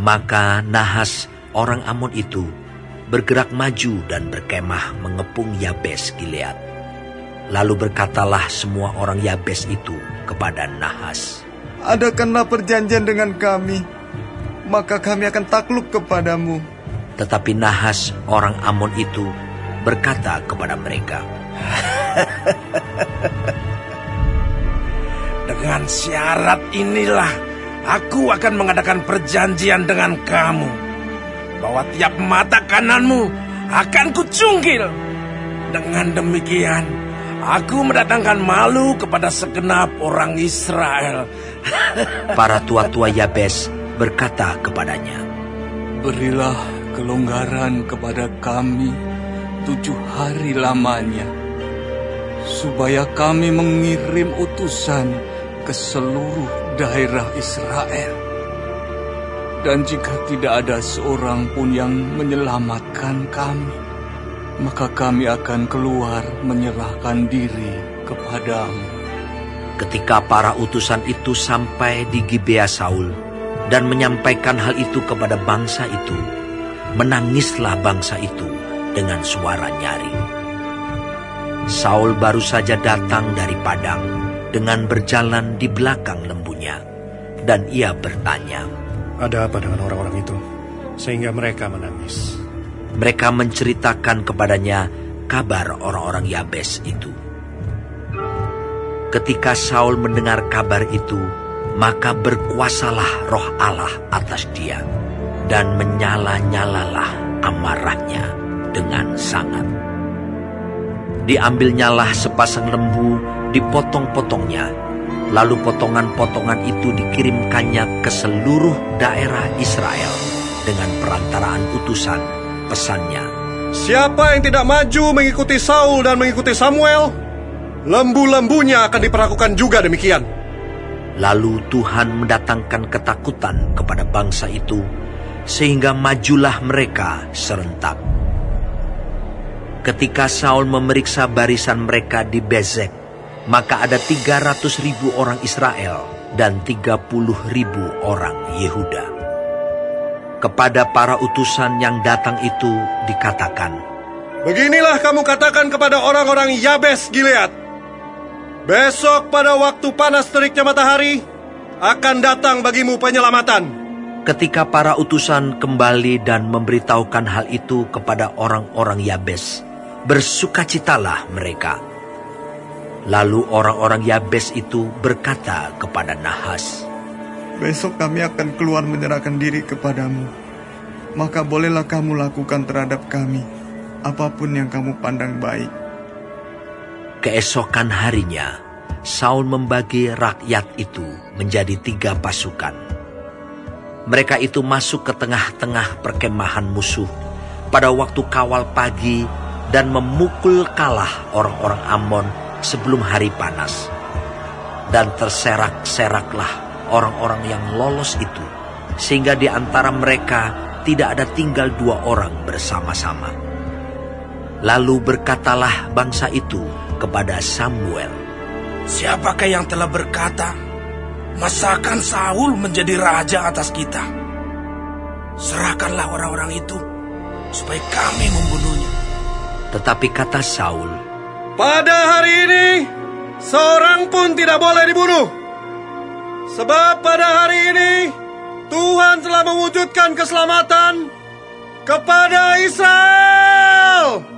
Maka Nahas orang Amon itu bergerak maju dan berkemah mengepung Yabes Gilead. Lalu berkatalah semua orang Yabes itu kepada Nahas, "Adakanlah perjanjian dengan kami, maka kami akan takluk kepadamu." Tetapi Nahas orang Amon itu berkata kepada mereka, "Dengan syarat inilah aku akan mengadakan perjanjian dengan kamu, bahwa tiap mata kananmu akan kucungkil. Dengan demikian, aku mendatangkan malu kepada segenap orang Israel." Para tua-tua Yabes berkata kepadanya, "Berilah kelonggaran kepada kami 7 hari lamanya, supaya kami mengirim utusan ke seluruh daerah Israel. Dan jika tidak ada seorang pun yang menyelamatkan kami, maka kami akan keluar menyerahkan diri kepadamu." Ketika para utusan itu sampai di Gibea Saul dan menyampaikan hal itu kepada bangsa itu, menangislah bangsa itu dengan suara nyaring. Saul baru saja datang dari padang dengan berjalan di belakang lembunya, dan ia bertanya, "Ada apa dengan orang-orang itu, sehingga mereka menangis?" Mereka menceritakan kepadanya kabar orang-orang Yabes itu. Ketika Saul mendengar kabar itu, maka berkuasalah roh Allah atas dia, dan menyala-nyalalah amarahnya dengan sangat. Diambilnyalah sepasang lembu, dipotong-potongnya, lalu potongan-potongan itu dikirimkannya ke seluruh daerah Israel dengan perantaraan utusan. Pesannya, "Siapa yang tidak maju mengikuti Saul dan mengikuti Samuel, lembu-lembunya akan diperlakukan juga demikian." Lalu Tuhan mendatangkan ketakutan kepada bangsa itu, sehingga majulah mereka serentak. Ketika Saul memeriksa barisan mereka di Bezek, maka ada 300.000 orang Israel dan 30.000 orang Yehuda. Kepada para utusan yang datang itu dikatakan, "Beginilah kamu katakan kepada orang-orang Yabes Gilead, besok pada waktu panas teriknya matahari, akan datang bagimu penyelamatan." Ketika para utusan kembali dan memberitahukan hal itu kepada orang-orang Yabes, bersukacitalah mereka. Lalu orang-orang Yabes itu berkata kepada Nahas, "Besok kami akan keluar menyerahkan diri kepadamu. Maka bolehlah kamu lakukan terhadap kami apapun yang kamu pandang baik." Keesokan harinya, Saul membagi rakyat itu menjadi 3 pasukan. Mereka itu masuk ke tengah-tengah perkemahan musuh pada waktu kawal pagi dan memukul kalah orang-orang Amon sebelum hari panas. Dan terserak-seraklah orang-orang yang lolos itu, sehingga di antara mereka tidak ada tinggal 2 orang bersama-sama. Lalu berkatalah bangsa itu kepada Samuel, "Siapakah yang telah berkata, masakan Saul menjadi raja atas kita? Serahkanlah orang-orang itu, supaya kami membunuhnya." Tetapi kata Saul, "Pada hari ini, seorang pun tidak boleh dibunuh. Sebab pada hari ini, Tuhan telah mewujudkan keselamatan kepada Israel."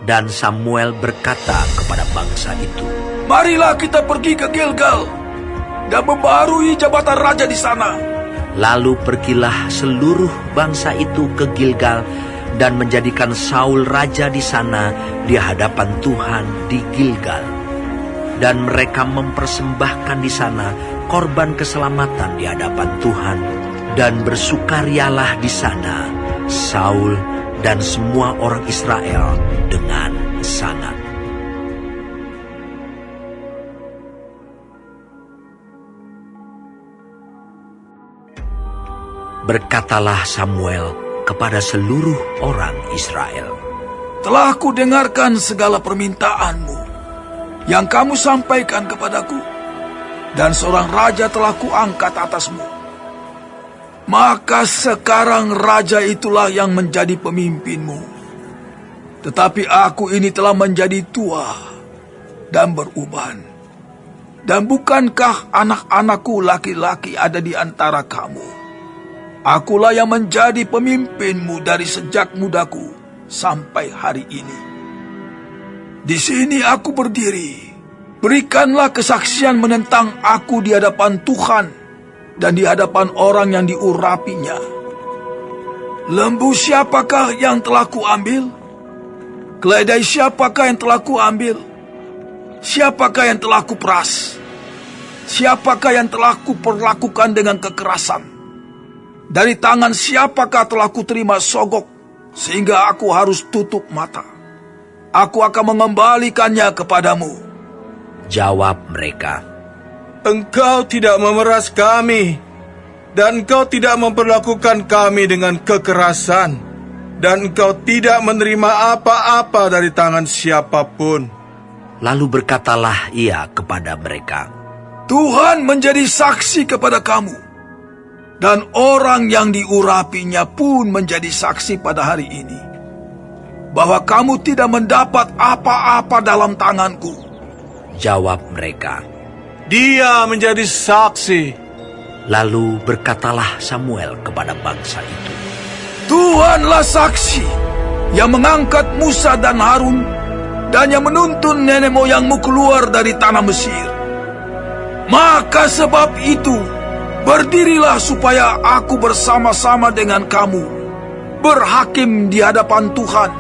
Dan Samuel berkata kepada bangsa itu, "Marilah kita pergi ke Gilgal dan membarui jabatan raja di sana." Lalu pergilah seluruh bangsa itu ke Gilgal dan menjadikan Saul raja di sana di hadapan Tuhan di Gilgal. Dan mereka mempersembahkan di sana korban keselamatan di hadapan Tuhan, dan bersukarialah di sana Saul dan semua orang Israel dengan sangat. Berkatalah Samuel kepada seluruh orang Israel, "Telah kudengarkan segala permintaanmu yang kamu sampaikan kepadaku, dan seorang raja telah kuangkat atasmu. maka sekarang raja itulah yang menjadi pemimpinmu. Tetapi aku ini telah menjadi tua dan beruban. Dan bukankah anak-anakku laki-laki ada di antara kamu? Akulah yang menjadi pemimpinmu dari sejak mudaku sampai hari ini. Di sini aku berdiri. Berikanlah kesaksian menentang aku di hadapan Tuhan dan di hadapan orang yang diurapinya. Lembu siapakah yang telah kuambil? Keledai siapakah yang telah kuambil? Siapakah yang telah kuperas? Siapakah yang telah kuperlakukan dengan kekerasan? Dari tangan siapakah telah kuterima sogok sehingga aku harus tutup mata? Aku akan mengembalikannya kepadamu. Jawab mereka, Engkau tidak memeras kami, dan engkau tidak memperlakukan kami dengan kekerasan, dan engkau tidak menerima apa-apa dari tangan siapapun. Lalu berkatalah ia kepada mereka, Tuhan menjadi saksi kepada kamu, dan orang yang diurapinya pun menjadi saksi pada hari ini, bahwa kamu tidak mendapat apa-apa dalam tanganku. Jawab mereka. Dia menjadi saksi. Lalu berkatalah Samuel kepada bangsa itu, Tuhanlah saksi yang mengangkat Musa dan Harun dan yang menuntun nenek moyangmu keluar dari tanah Mesir. Maka sebab itu, berdirilah supaya aku bersama-sama dengan kamu berhakim di hadapan Tuhan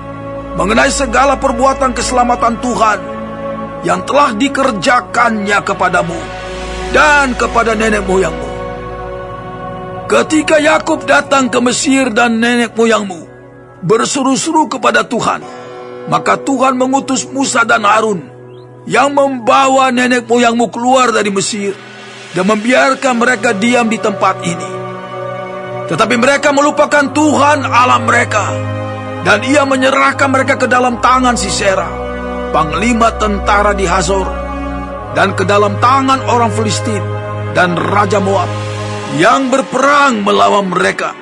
mengenai segala perbuatan keselamatan Tuhan yang telah dikerjakannya kepadamu dan kepada nenek moyangmu. Ketika Yakub datang ke Mesir dan nenek moyangmu berseru-seru kepada Tuhan, maka Tuhan mengutus Musa dan Harun yang membawa nenek moyangmu keluar dari Mesir dan membiarkan mereka diam di tempat ini. Tetapi mereka melupakan Tuhan Allah mereka, dan ia menyerahkan mereka ke dalam tangan Sisera, panglima tentara di Hazor, dan ke dalam tangan orang Filistin dan Raja Moab yang berperang melawan mereka.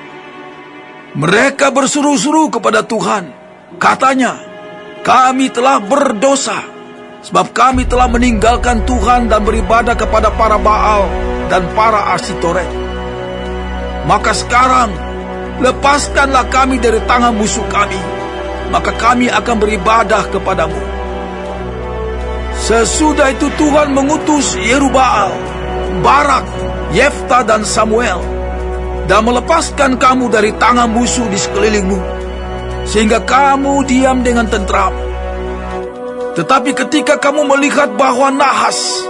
Mereka berseru-seru kepada Tuhan. Katanya, kami telah berdosa, sebab kami telah meninggalkan Tuhan dan beribadah kepada para Baal dan para Asitoret. Maka sekarang, lepaskanlah kami dari tangan musuh kami, maka kami akan beribadah kepadamu. Sesudah itu Tuhan mengutus Yerubbaal, Barak, Yefta dan Samuel, dan melepaskan kamu dari tangan musuh di sekelilingmu, sehingga kamu diam dengan tentram. Tetapi ketika kamu melihat bahwa Nahas,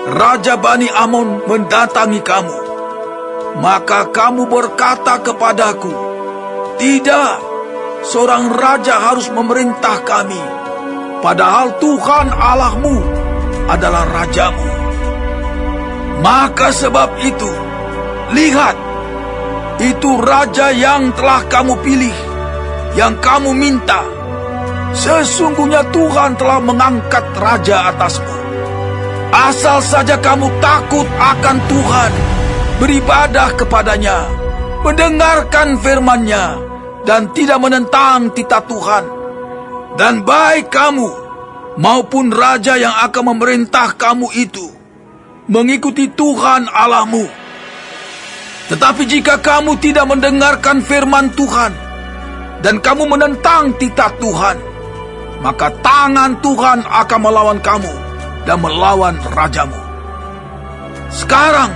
Raja Bani Amon mendatangi kamu, maka kamu berkata kepadaku, Tidak, seorang raja harus memerintah kami, padahal Tuhan Allahmu adalah rajamu. Maka sebab itu, lihat, itu raja yang telah kamu pilih, yang kamu minta. Sesungguhnya Tuhan telah mengangkat raja atasmu. Asal saja kamu takut akan Tuhan, beribadah kepadanya, mendengarkan firman-Nya, dan tidak menentang titah Tuhan. Dan baik kamu maupun raja yang akan memerintah kamu itu mengikuti Tuhan Allahmu. Tetapi jika kamu tidak mendengarkan firman Tuhan dan kamu menentang titah Tuhan, maka tangan Tuhan akan melawan kamu dan melawan rajamu. Sekarang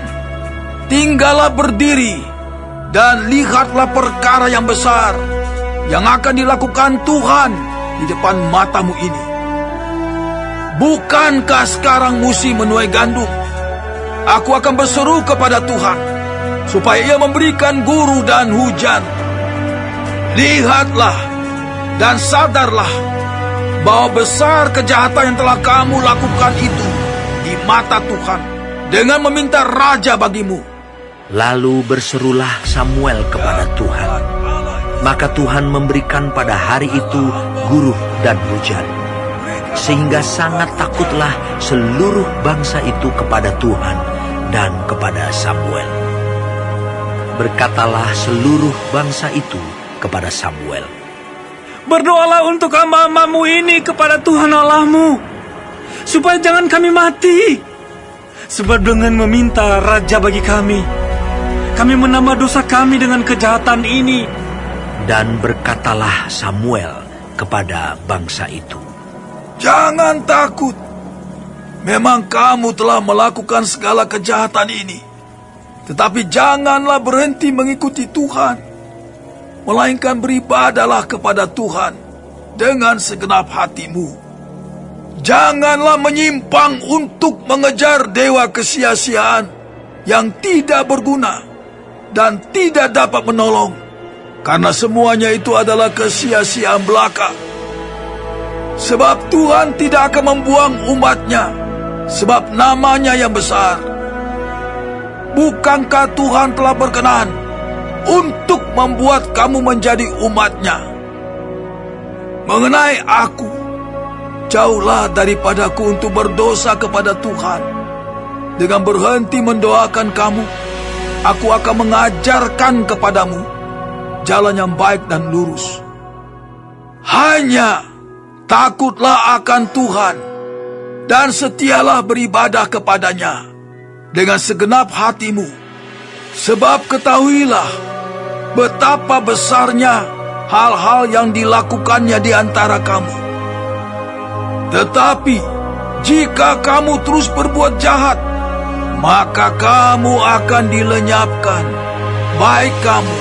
tinggallah berdiri dan lihatlah perkara yang besar yang akan dilakukan Tuhan di depan matamu ini. Bukankah sekarang musim menuai gandum? Aku akan berseru kepada Tuhan supaya ia memberikan guru dan hujan. Lihatlah dan sadarlah bahwa besar kejahatan yang telah kamu lakukan itu di mata Tuhan dengan meminta raja bagimu. Lalu berserulah Samuel kepada Tuhan. Maka Tuhan memberikan pada hari itu guruh dan hujan, sehingga sangat takutlah seluruh bangsa itu kepada Tuhan dan kepada Samuel. Berkatalah seluruh bangsa itu kepada Samuel, Berdoalah untuk hamba-hambamu ini kepada Tuhan Allahmu, supaya jangan kami mati. Sebab dengan meminta raja bagi kami menambah dosa kami dengan kejahatan ini. Dan berkatalah Samuel kepada bangsa itu, Jangan takut. Memang kamu telah melakukan segala kejahatan ini. Tetapi janganlah berhenti mengikuti Tuhan, melainkan beribadahlah kepada Tuhan dengan segenap hatimu. Janganlah menyimpang untuk mengejar dewa kesia-siaan yang tidak berguna dan tidak dapat menolong, karena semuanya itu adalah kesia-siaan belaka. Sebab Tuhan tidak akan membuang umat-Nya, sebab namanya yang besar. Bukankah Tuhan telah berkenan untuk membuat kamu menjadi umat-Nya? Mengenai aku, jauhlah daripadaku untuk berdosa kepada Tuhan. Dengan berhenti mendoakan kamu, aku akan mengajarkan kepadamu jalan yang baik dan lurus. Hanya takutlah akan Tuhan dan setialah beribadah kepadanya dengan segenap hatimu, sebab ketahuilah betapa besarnya hal-hal yang dilakukannya di antara kamu. Tetapi jika kamu terus berbuat jahat, maka kamu akan dilenyapkan, baik kamu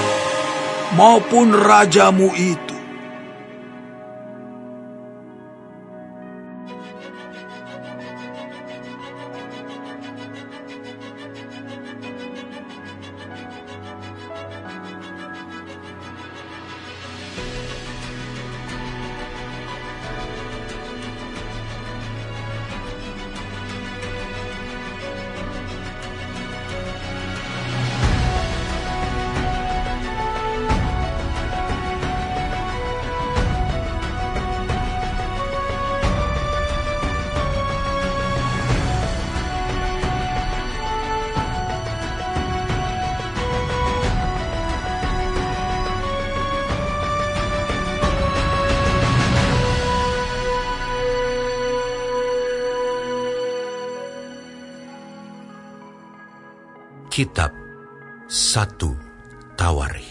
maupun rajamu itu. Kitab 1 Tawari.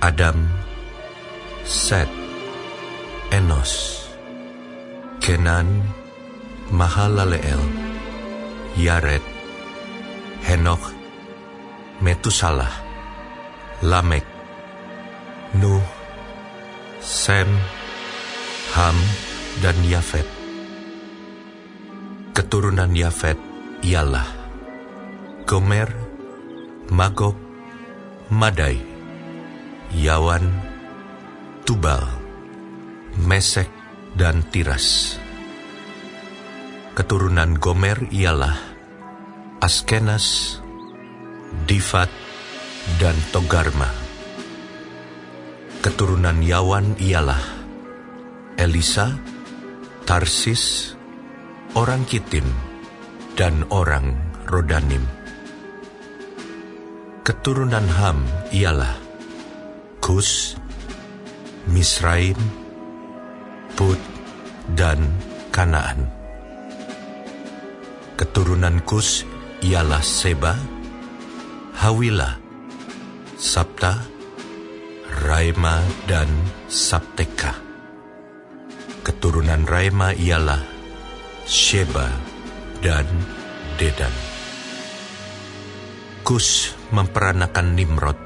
Adam, Set, Enos, Kenan, Mahalaleel, Yared, Henokh, Metusalah, Lamek, Nuh, Sem, Ham, dan Yafet. Keturunan Yafet ialah Gomer, Magog, Madai, Yawan, Tubal, Mesek, dan Tiras. Keturunan Gomer ialah Askenas, Difat, dan Togarma. Keturunan Yawan ialah Elisa, Tarsis, orang Kitim, dan orang Rodanim. Keturunan Ham ialah Kus, Misraim, Put, dan Kanaan. Keturunan Kus ialah Seba, Hawila, Sabta, Raima, dan Sabteka. Keturunan Raima ialah Sheba dan Dedan. Kus memperanakan Nimrod.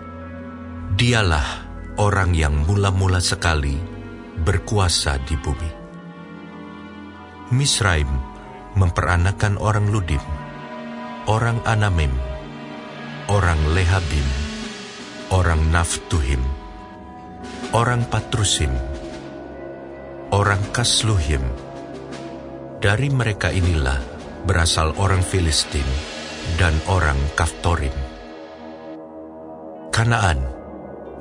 Dialah orang yang mula-mula sekali berkuasa di bumi. Misraim memperanakan orang Ludim, orang Anamim, orang Lehabim, orang Naftuhim, orang Patrusim, orang Kasluhim. Dari mereka inilah berasal orang Filistin dan orang Kaftorim. Kanaan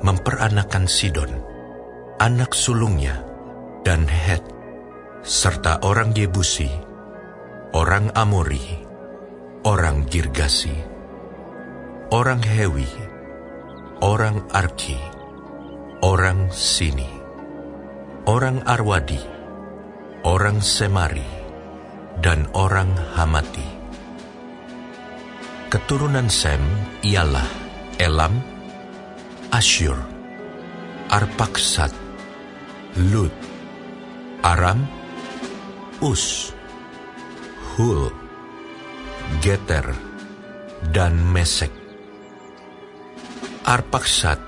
memperanakan Sidon, anak sulungnya, dan Het, serta orang Yebusi, orang Amori, orang Girgasi, orang Hewi, orang Arki, orang Sini, orang Arwadi, orang Semari, dan orang Hamati. Keturunan Sem ialah Elam, Asyur, Arpaksad, Lut, Aram, Us, Hul, Geter, dan Mesek. Arpaksad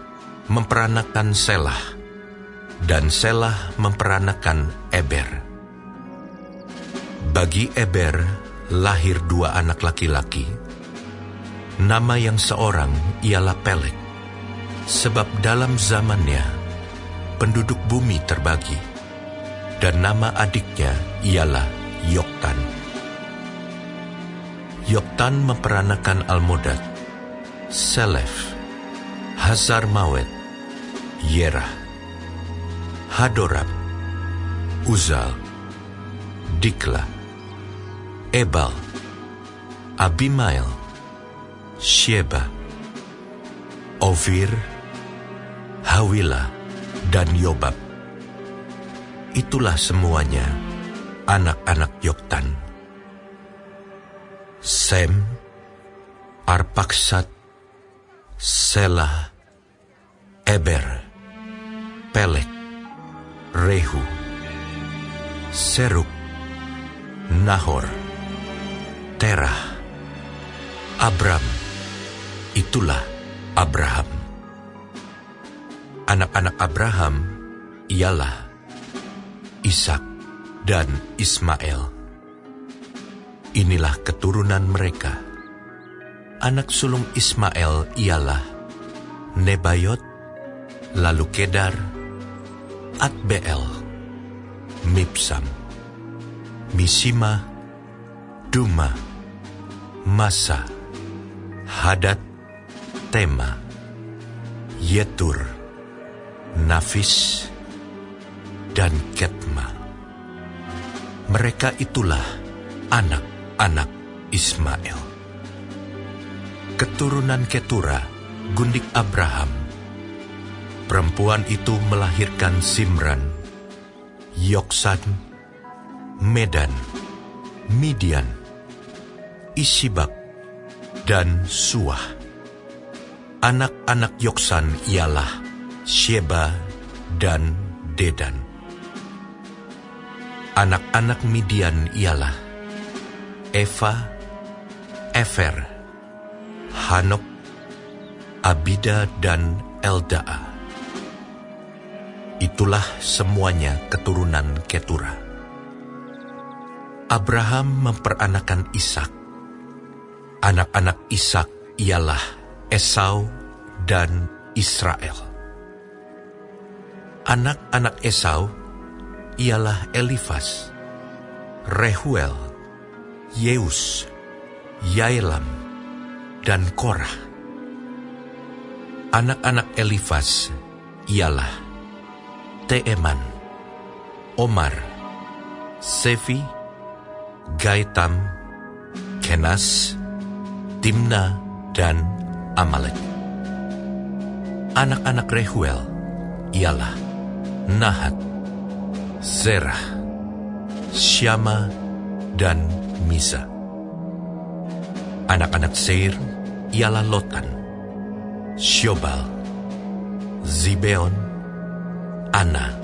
memperanakan Selah, dan Selah memperanakan Eber. Bagi Eber lahir 2 anak laki-laki. Nama yang seorang ialah Pelek, sebab dalam zamannya penduduk bumi terbagi, dan nama adiknya ialah Yoktan. Yoktan memperanakan Almodad, Selef, Hazar Mawet, Yerah, Hadorab, Uzal, Dikla, Ebal, Abimael, Sheba, Ofir, Hawila, dan Yobab. Itulah semuanya anak-anak Yoktan. Sem, Arpaksad, Selah, Eber, Pelek, Rehu, Seruk, Nahor, Terah, Abram. Itulah Abraham. Anak-anak Abraham ialah Ishak dan Ismail. Inilah keturunan mereka. Anak sulung Ismail ialah Nebayot, lalu Kedar, Atbeel, Mibsam, Mishima, Duma, Masa, Hadad, Tema, Yetur, Nafis, dan Ketma. Mereka itulah anak-anak Ismail. Keturunan Ketura, gundik Abraham. Perempuan itu melahirkan Simran, Yoksan, Medan, Midian, Isibak, dan Suah. Anak-anak Yoksan ialah Sheba dan Dedan. Anak-anak Midian ialah Eva, Efer, Hanok, Abida, dan Eldaa. Itulah semuanya keturunan Ketura. Abraham memperanakan Ishak. Anak-anak Ishak ialah Esau dan Israel. Anak-anak Esau ialah Elifas, Rehuel, Yeus, Yaelam, dan Korah. Anak-anak Elifas ialah Teeman, Omar, Sefi, Gaitam, Kenas, Timna, dan Amalek. Anak-anak Rehuel ialah Nahat, Zerah, Syama, dan Miza. Anak-anak Seir ialah Lotan, Syobal, Zibeon, Ana,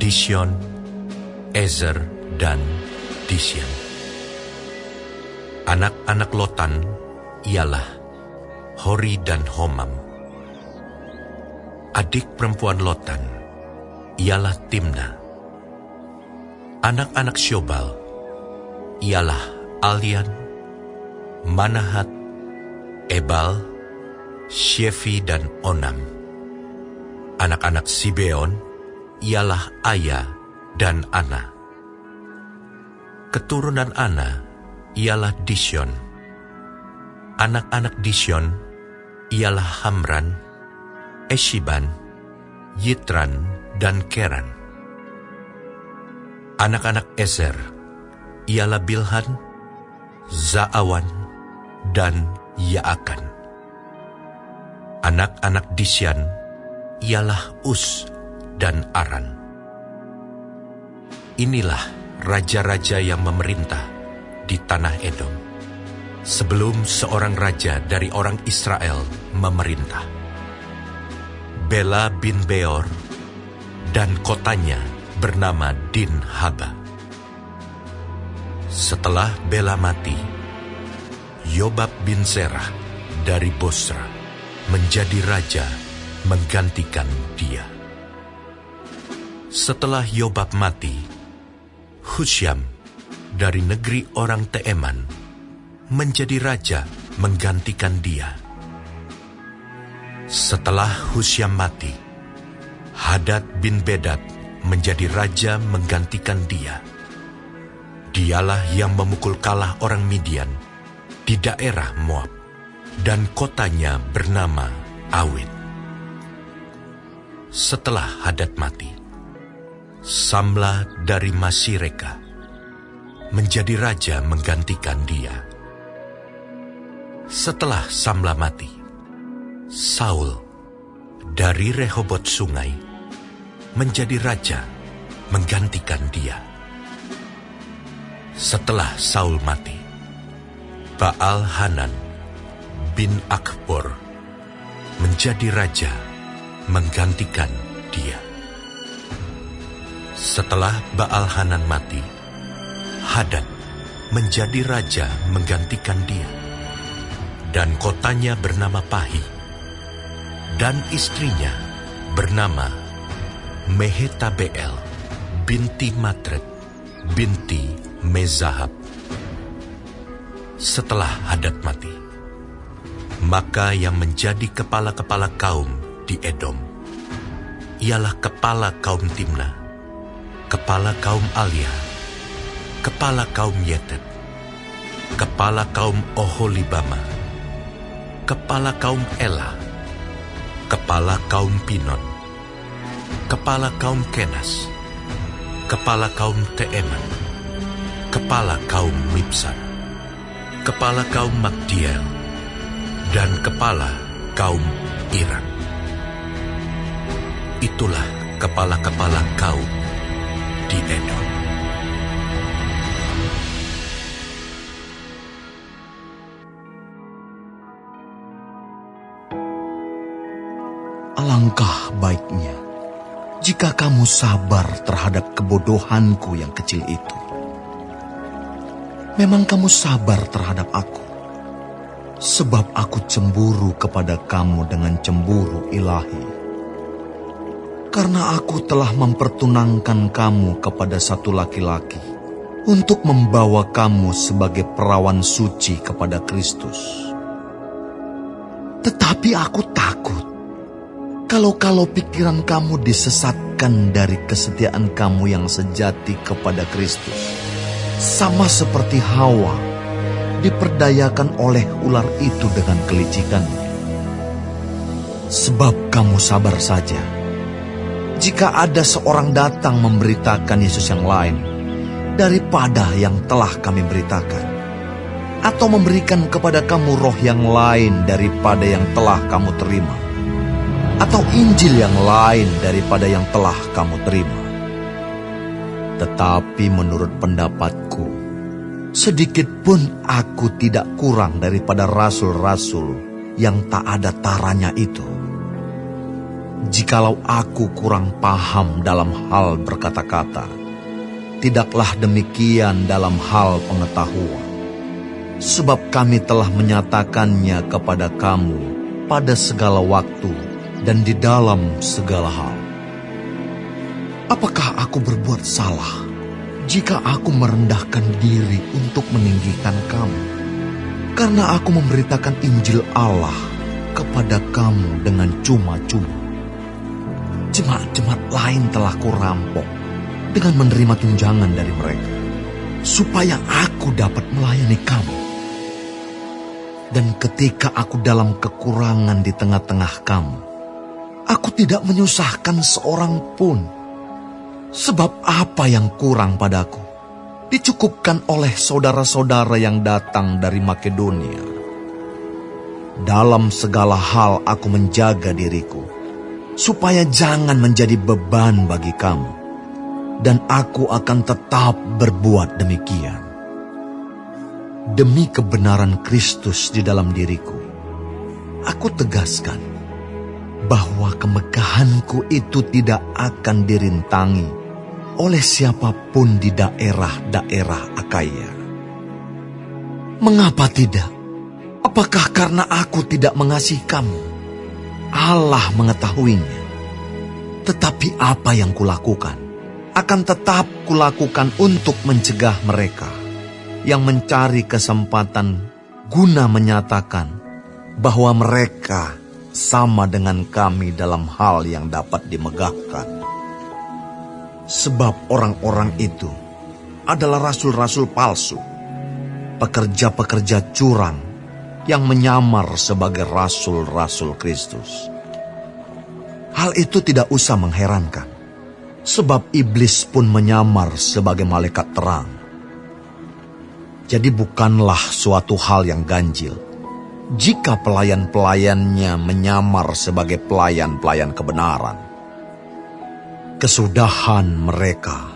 Disyon, Ezer, dan Disyan. Anak-anak Lotan ialah Hori dan Homam. Adik perempuan Lotan ialah Timna. Anak-anak Syobal ialah Alian, Manahat, Ebal, Shefi, dan Onam. Anak-anak Sibeon ialah Aya dan Ana. Keturunan Ana ialah Disyon. Anak-anak Disyon ialah Hamran, Eshiban, Yitran, dan Keran. Anak-anak Ezer ialah Bilhan, Zaawan, dan Yaakan. Anak-anak Disyan ialah Us dan Aran. Inilah raja-raja yang memerintah di tanah Edom, sebelum seorang raja dari orang Israel memerintah. Bela bin Beor, dan kotanya bernama Dinhaba. Setelah Bela mati, Yobab bin Zerah dari Bosra menjadi raja menggantikan dia. Setelah Yobab mati, Husyam dari negeri orang Teeman menjadi raja menggantikan dia. Setelah Husyam mati, Hadad bin Bedad menjadi raja menggantikan dia. Dialah yang memukul kalah orang Midian di daerah Moab, dan kotanya bernama Awit. Setelah Hadad mati, Samla dari Masireka menjadi raja menggantikan dia. Setelah Samla mati, Saul dari Rehobot Sungai menjadi raja menggantikan dia. Setelah Saul mati, Baal-Hanan bin Akbor menjadi raja menggantikan dia. Setelah Baal-Hanan mati, Hadad menjadi raja menggantikan dia, dan kotanya bernama Pahi, dan istrinya bernama Mehetabeel binti Matred binti Mezahab. Setelah Hadad mati, maka yang menjadi kepala-kepala kaum di Edom ialah kepala kaum Timna, kepala kaum Alia, kepala kaum Yetet, kepala kaum Oholibama, kepala kaum Ela, kepala kaum Pinon, kepala kaum Kenas, kepala kaum Teeman, kepala kaum Mibsar, kepala kaum Magdiel, dan kepala kaum Iran. Itulah kepala-kepala kaum di Edom. Alangkah baiknya jika kamu sabar terhadap kebodohanku yang kecil itu. Memang kamu sabar terhadap aku, sebab aku cemburu kepada kamu dengan cemburu ilahi. Karena aku telah mempertunangkan kamu kepada satu laki-laki untuk membawa kamu sebagai perawan suci kepada Kristus. Tetapi aku takut kalau pikiran kamu disesatkan dari kesetiaan kamu yang sejati kepada Kristus, sama seperti Hawa diperdayakan oleh ular itu dengan kelicikannya. Sebab kamu sabar saja jika ada seorang datang memberitakan Yesus yang lain daripada yang telah kami beritakan, atau memberikan kepada kamu roh yang lain daripada yang telah kamu terima, atau Injil yang lain daripada yang telah kamu terima. Tetapi menurut pendapatku, sedikit pun aku tidak kurang daripada rasul-rasul yang tak ada taranya itu. Jikalau aku kurang paham dalam hal berkata-kata, tidaklah demikian dalam hal pengetahuan. Sebab kami telah menyatakannya kepada kamu pada segala waktu dan di dalam segala hal. Apakah aku berbuat salah jika aku merendahkan diri untuk meninggikan kamu? Karena aku memberitakan Injil Allah kepada kamu dengan cuma-cuma. Jemaat-jemaat lain telah kurampok dengan menerima tunjangan dari mereka, supaya aku dapat melayani kamu. Dan ketika aku dalam kekurangan di tengah-tengah kamu, aku tidak menyusahkan seorang pun. Sebab apa yang kurang padaku, dicukupkan oleh saudara-saudara yang datang dari Makedonia. Dalam segala hal aku menjaga diriku, supaya jangan menjadi beban bagi kamu, dan aku akan tetap berbuat demikian. Demi kebenaran Kristus di dalam diriku, aku tegaskan bahwa kemegahanku itu tidak akan dirintangi oleh siapapun di daerah-daerah Akaya. Mengapa tidak? Apakah karena aku tidak mengasihi kamu? Allah mengetahuinya. Tetapi apa yang kulakukan, akan tetap kulakukan untuk mencegah mereka yang mencari kesempatan guna menyatakan bahwa mereka sama dengan kami dalam hal yang dapat dimegahkan. Sebab orang-orang itu adalah rasul-rasul palsu, pekerja-pekerja curang yang menyamar sebagai rasul-rasul Kristus. Hal itu tidak usah mengherankan, sebab iblis pun menyamar sebagai malaikat terang. Jadi bukanlah suatu hal yang ganjil jika pelayan-pelayannya menyamar sebagai pelayan-pelayan kebenaran. Kesudahan mereka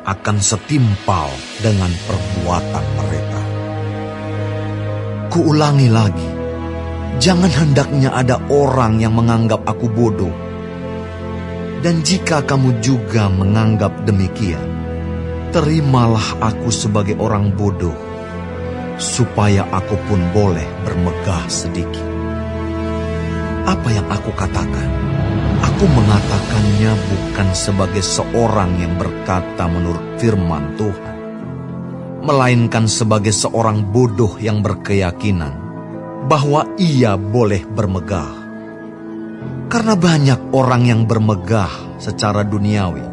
akan setimpal dengan perbuatan mereka. Kuulangi lagi, jangan hendaknya ada orang yang menganggap aku bodoh. Dan jika kamu juga menganggap demikian, terimalah aku sebagai orang bodoh, supaya aku pun boleh bermegah sedikit. Apa yang aku katakan, aku mengatakannya bukan sebagai seorang yang berkata menurut firman Tuhan, melainkan sebagai seorang bodoh yang berkeyakinan bahwa ia boleh bermegah. Karena banyak orang yang bermegah secara duniawi,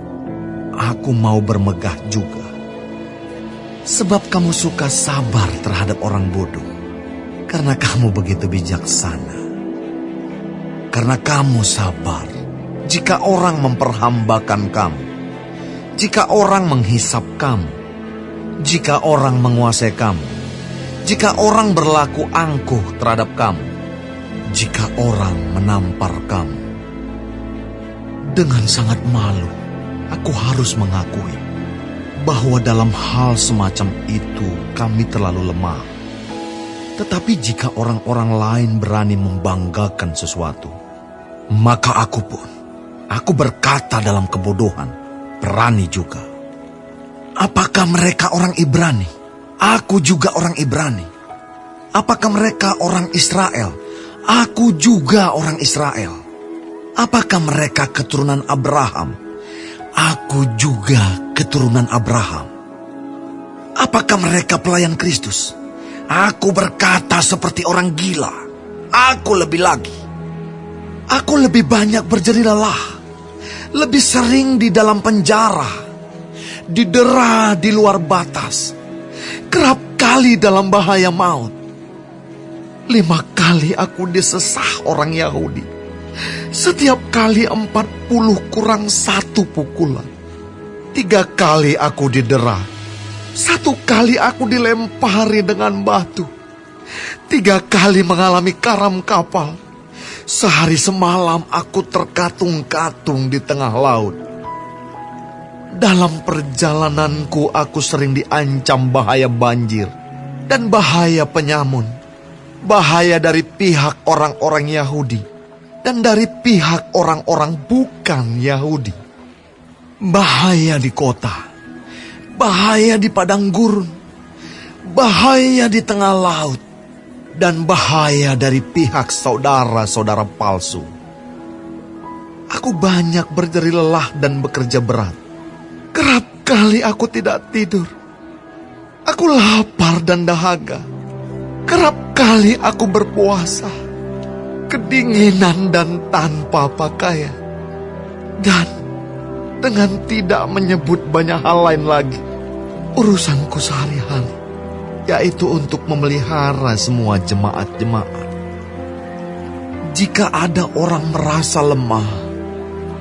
aku mau bermegah juga. Sebab kamu suka sabar terhadap orang bodoh, karena kamu begitu bijaksana. Karena kamu sabar jika orang memperhambakan kamu, jika orang menghisap kamu, jika orang menguasai kamu, jika orang berlaku angkuh terhadap kamu, jika orang menampar kamu. Dengan sangat malu, aku harus mengakui bahwa dalam hal semacam itu kami terlalu lemah. Tetapi jika orang-orang lain berani membanggakan sesuatu, maka aku berkata dalam kebodohan, berani juga. Apakah mereka orang Ibrani? Aku juga orang Ibrani. Apakah mereka orang Israel? Aku juga orang Israel. Apakah mereka keturunan Abraham? Aku juga keturunan Abraham. Apakah mereka pelayan Kristus? Aku berkata seperti orang gila. Aku lebih lagi. Aku lebih banyak berjeri lelah, lebih sering di dalam penjara, didera di luar batas, kerap kali dalam bahaya maut. 5 kali aku disesah orang Yahudi. Setiap kali 40 kurang 1 pukulan. 3 kali aku didera. 1 kali aku dilempari dengan batu. 3 kali mengalami karam kapal. Sehari semalam aku terkatung-katung di tengah laut. Dalam perjalananku aku sering diancam bahaya banjir dan bahaya penyamun. Bahaya dari pihak orang-orang Yahudi dan dari pihak orang-orang bukan Yahudi. Bahaya di kota, bahaya di padang gurun, bahaya di tengah laut, dan bahaya dari pihak saudara-saudara palsu. Aku banyak berjeri lelah dan bekerja berat. Kerap kali aku tidak tidur. Aku lapar dan dahaga. Kerap kali aku berpuasa, kedinginan dan tanpa pakaian. Dan dengan tidak menyebut banyak hal lain lagi, urusanku sehari-hari, yaitu untuk memelihara semua jemaat-jemaat. Jika ada orang merasa lemah,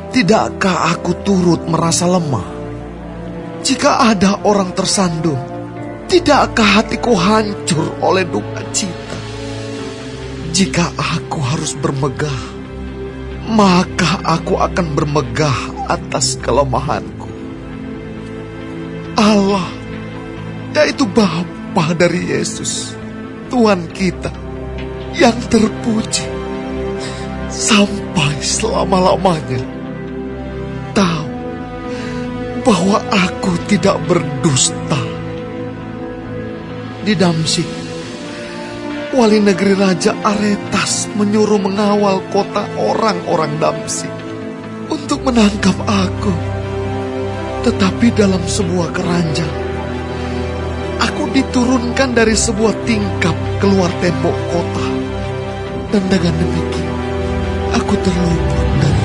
tidakkah aku turut merasa lemah? Jika ada orang tersandung, tidakkah hatiku hancur oleh duka cita? Jika aku harus bermegah, maka aku akan bermegah atas kelemahanku. Allah, yaitu Bapa dari Yesus, Tuhan kita, yang terpuji sampai selama-lamanya, tahu bahwa aku tidak berdusta. Di Damsyik, wali negeri Raja Aretas menyuruh mengawal kota orang-orang Damsyik untuk menangkap aku. Tetapi dalam sebuah keranjang, aku diturunkan dari sebuah tingkap keluar tembok kota. Dan dengan demikian, aku terluput dari